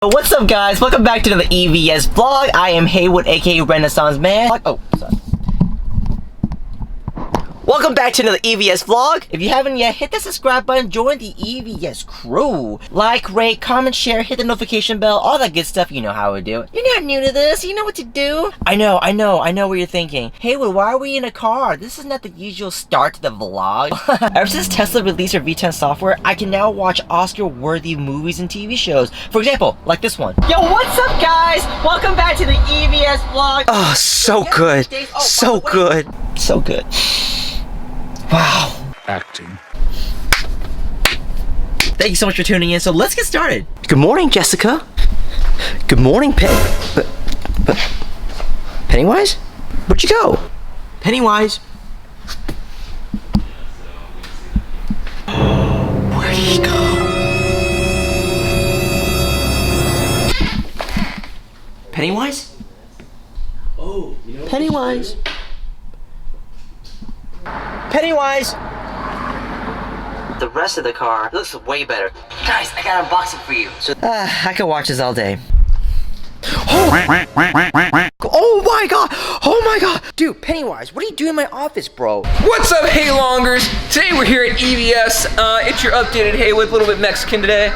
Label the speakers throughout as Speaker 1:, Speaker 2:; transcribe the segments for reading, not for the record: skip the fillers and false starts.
Speaker 1: What's up, guys? Welcome back to the EVS vlog. I am Haywood, aka Renaissance Man. Oh, sorry. Welcome back to another EVS vlog. If you haven't yet, hit the subscribe button, join the EVS crew. Like, rate, comment, share, hit the notification bell, all that good stuff. You know how we do it. You're not new to this, you know what to do. I know what you're thinking. Haywood, why are we in a car? This is not the usual start to the vlog. Ever since Tesla released their V10 software, I can now watch Oscar-worthy movies and TV shows. For example, like this one. Yo, what's up, guys? Welcome back to the EVS vlog. Oh, so good. So good. So good. Wow.
Speaker 2: Acting.
Speaker 1: Thank you so much for tuning in. So let's get started. Good morning, Jessica. Good morning, Pennywise? Where'd you go? Pennywise? Where'd he go? Pennywise? Oh, you know Pennywise. Pennywise! The rest of the car looks way better. Guys, I got an unboxing for you. So, I could watch this all day. Oh my god! Oh my god! Dude, Pennywise, what are you doing in my office, bro?
Speaker 3: What's up, Haylongers? Today we're here at EVS. It's your updated Haywood, a little bit Mexican today.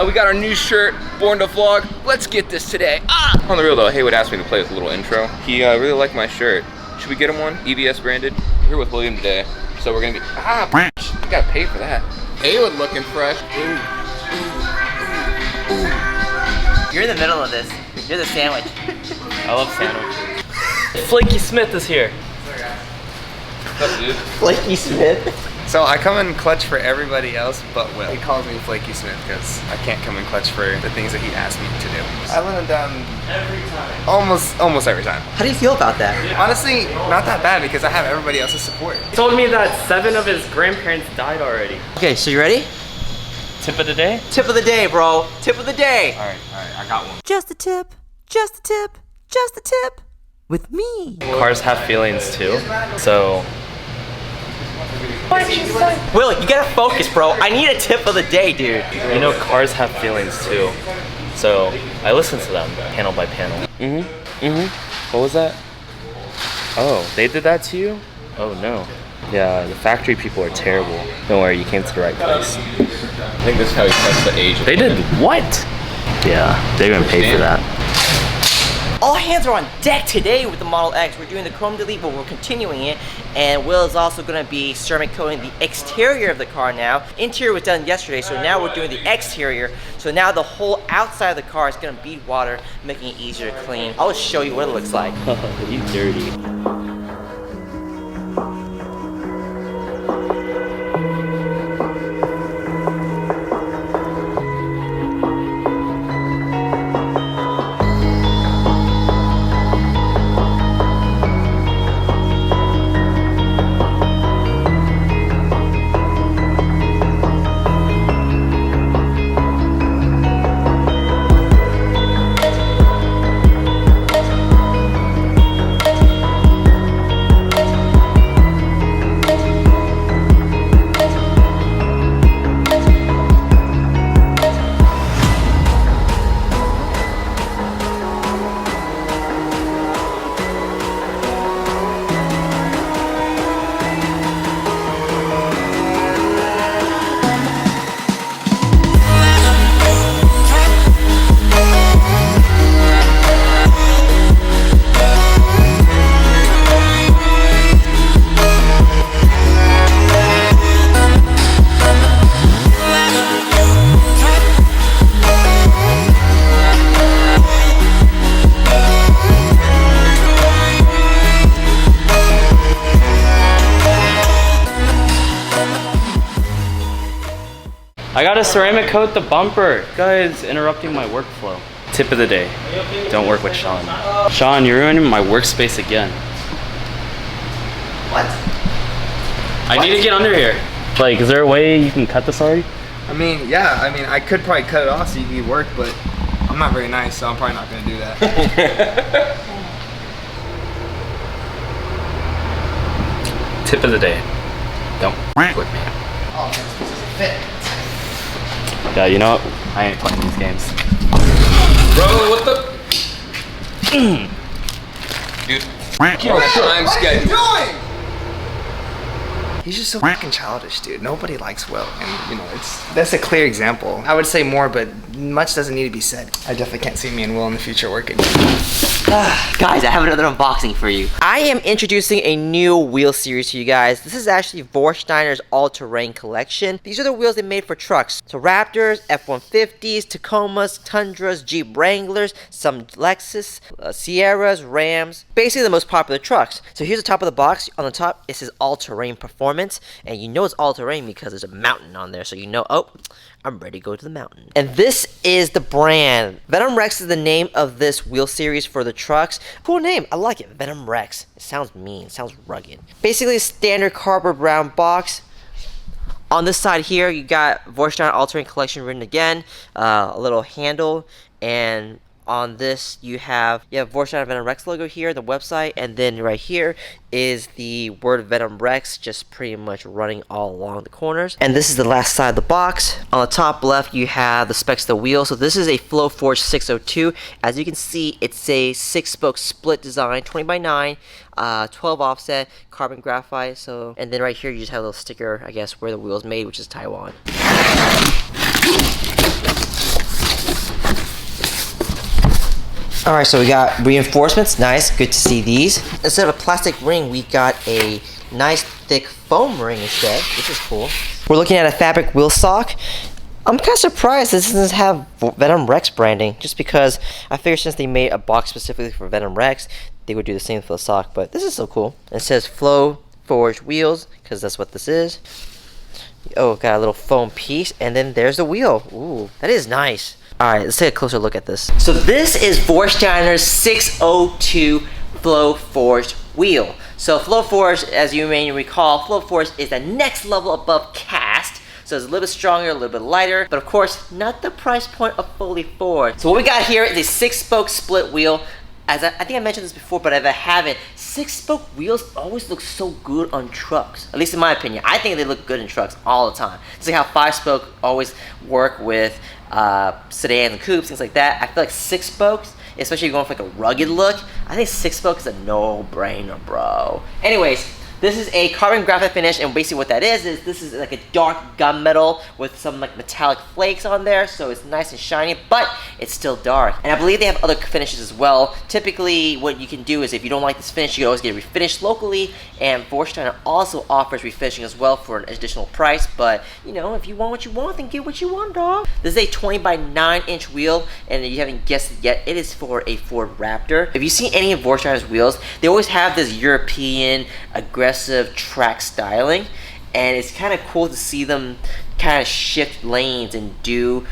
Speaker 3: We got our new shirt, Born to Vlog. Let's get this today. On the real though, Haywood asked me to play this little intro. He really liked my shirt. Should we get him one? EVS branded. We're here with Logan today, so we're gonna be. You gotta pay for that. Haywood looking fresh.
Speaker 1: You're in the middle of this. You're the sandwich.
Speaker 4: I love sandwiches. Flaky Smith is here.
Speaker 3: What's up, dude?
Speaker 1: Flaky Smith.
Speaker 5: So I come in clutch for everybody else but Will. He calls me Flaky Smith because I can't come in clutch for the things that he asked me to do. I let him down every time. Almost every time.
Speaker 1: How do you feel about that?
Speaker 5: Honestly, not that bad because I have everybody else's support.
Speaker 4: He told me that 7 of his grandparents died already.
Speaker 1: Okay, so you ready?
Speaker 4: Tip of the day?
Speaker 1: Tip of the day, bro. Tip of the day.
Speaker 5: All right, I got one.
Speaker 1: Just a tip, just a tip, just a tip. With me.
Speaker 4: Cars have feelings too, so.
Speaker 1: Will, you gotta focus, bro. I need a tip of the day, dude.
Speaker 4: You know, cars have feelings too, so I listen to them panel by panel. What was that? Oh, they did that to you? Oh no. Yeah, the factory people are terrible. Don't worry, you came to the right place.
Speaker 3: I think this is how he tests the age.
Speaker 4: They did what? Yeah, they're gonna pay for that.
Speaker 1: All hands are on deck today with the Model X. We're doing the chrome delete, but we're continuing it. And Will is also going to be ceramic coating the exterior of the car now. Interior was done yesterday, so now we're doing the exterior. So now the whole outside of the car is going to bead water, making it easier to clean. I'll show you what it looks like.
Speaker 4: You dirty. I gotta ceramic coat the bumper. Guys, interrupting my workflow. Tip of the day, don't work with Sean. Sean, you're ruining my workspace again.
Speaker 1: What?
Speaker 4: I need to get under here. Like, is there a way you can cut this already?
Speaker 5: I mean, yeah, I could probably cut it off so you can work, but I'm not very nice, so I'm probably not gonna do that.
Speaker 4: Tip of the day, don't work with me.
Speaker 1: Oh, this doesn't fit.
Speaker 4: Yeah, you know what? I ain't playing these games.
Speaker 3: Dude, keep on time schedule.
Speaker 5: He's just so fucking childish, dude. Nobody likes Will, and you know, that's a clear example. I would say more, but much doesn't need to be said. I definitely can't see me and Will in the future working.
Speaker 1: Guys, I have another unboxing for you. I am introducing a new wheel series to you guys. This is actually Vorsteiner's all-terrain collection. These are the wheels they made for trucks. So Raptors, F-150s, Tacomas, Tundras, Jeep Wranglers, some Lexus, Sierras, Rams. Basically the most popular trucks. So here's the top of the box. On the top, it says all-terrain performance. And you know it's all-terrain because there's a mountain on there. So you know, oh, I'm ready to go to the mountain. And this is the brand. VENOMREX is the name of this wheel series for the trucks. Cool name, I like it, VENOMREX. It sounds mean, it sounds rugged. Basically a standard cardboard brown box. On this side here, you got Vorsteiner all-terrain collection written again, a little handle, and on this you have Vorsteiner VENOMREX logo here, the website, and then right here is the word VENOMREX just pretty much running all along the corners. And this is the last side of the box. On the top left you have the specs of the wheel. So this is a Flowforge 602. As you can see, it's a 6-spoke split design, 20x9, 12 offset, carbon graphite. So, and then right here you just have a little sticker, I guess, where the wheel is made, which is Taiwan. Alright, so we got reinforcements, nice, good to see these. Instead of a plastic ring, we got a nice thick foam ring instead, which is cool. We're looking at a fabric wheel sock. I'm kind of surprised this doesn't have VENOMREX branding, just because I figured since they made a box specifically for VENOMREX, they would do the same for the sock, but this is so cool. It says Flowforge wheels, because that's what this is. Oh, got a little foam piece, and then there's the wheel. Ooh, that is nice. Alright, let's take a closer look at this. So this is Vorsteiner's 602 Flowforge wheel. So Flowforge, as you may recall, Flowforge is the next level above cast. So it's a little bit stronger, a little bit lighter, but of course, not the price point of fully forged. So what we got here is a 6-spoke split wheel. As I think I mentioned this before, but if I haven't, 6-spoke wheels always look so good on trucks. At least in my opinion. I think they look good in trucks all the time. It's like how 5-spoke always work with sedans and coupes, things like that. I feel like 6-spokes, especially if you're going for like a rugged look, I think 6-spoke is a no-brainer, bro. Anyways, this is a carbon graphite finish, and basically what that is this is like a dark gunmetal with some like metallic flakes on there, so it's nice and shiny, but it's still dark. And I believe they have other finishes as well. Typically, what you can do is if you don't like this finish, you can always get it refinished locally, and Vorsteiner also offers refinishing as well for an additional price, but you know, if you want what you want, then get what you want, dog. This is a 20x9-inch wheel, and if you haven't guessed it yet, it is for a Ford Raptor. If you see any of Vorsteiner's wheels, they always have this European aggressive track styling, and it's kind of cool to see them kind of shift lanes and do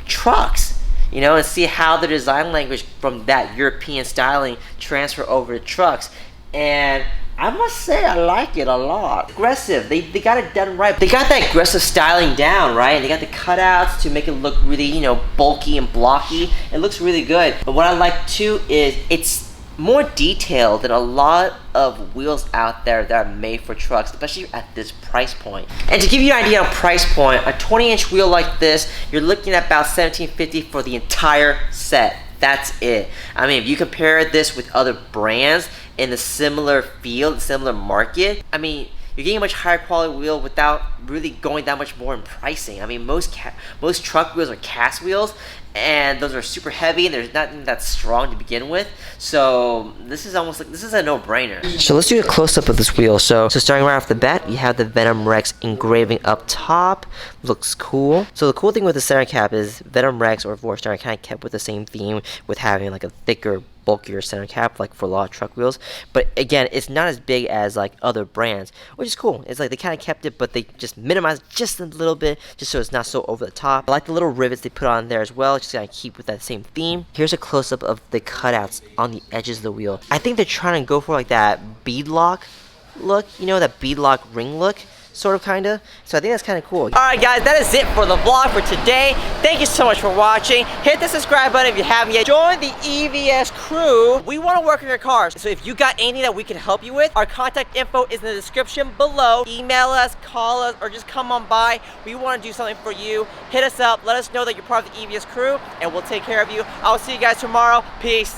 Speaker 1: trucks, you know, and see how the design language from that European styling transfer over to trucks. And I must say I like it a lot. Aggressive, they got it done right. They got that aggressive styling down, right? And they got the cutouts to make it look really, you know, bulky and blocky. It looks really good. But what I like too is it's more detailed than a lot of wheels out there that are made for trucks, especially at this price point. And to give you an idea on price point, a 20-inch wheel like this, you're looking at about $17.50 for the entire set. That's it. I mean, if you compare this with other brands in the similar field, similar market, I mean, you're getting a much higher quality wheel without really going that much more in pricing. I mean, most truck wheels are cast wheels, and those are super heavy, and there's nothing that strong to begin with. So this is almost like, this is a no-brainer. So let's do a close-up of this wheel. So starting right off the bat, you have the VENOMREX engraving up top. Looks cool. So the cool thing with the center cap is VENOMREX or Vorsteiner kind of kept with the same theme with having like a thicker, bulkier center cap like for a lot of truck wheels, but again, it's not as big as like other brands, which is cool. It's like they kind of kept it, but they just minimized just a little bit just so it's not so over the top. I like the little rivets they put on there as well, just kind of keep with that same theme. Here's a close-up of the cutouts on the edges of the wheel. I think they're trying to go for like that beadlock look, you know, that beadlock ring look, sort of, kind of. So I think that's kind of cool. Alright guys, that is it for the vlog for today. Thank you so much for watching. Hit the subscribe button if you haven't yet. Join the EVS crew. We want to work on your cars. So if you got anything that we can help you with, our contact info is in the description below. Email us, call us, or just come on by. We want to do something for you. Hit us up. Let us know that you're part of the EVS crew, and we'll take care of you. I'll see you guys tomorrow. Peace.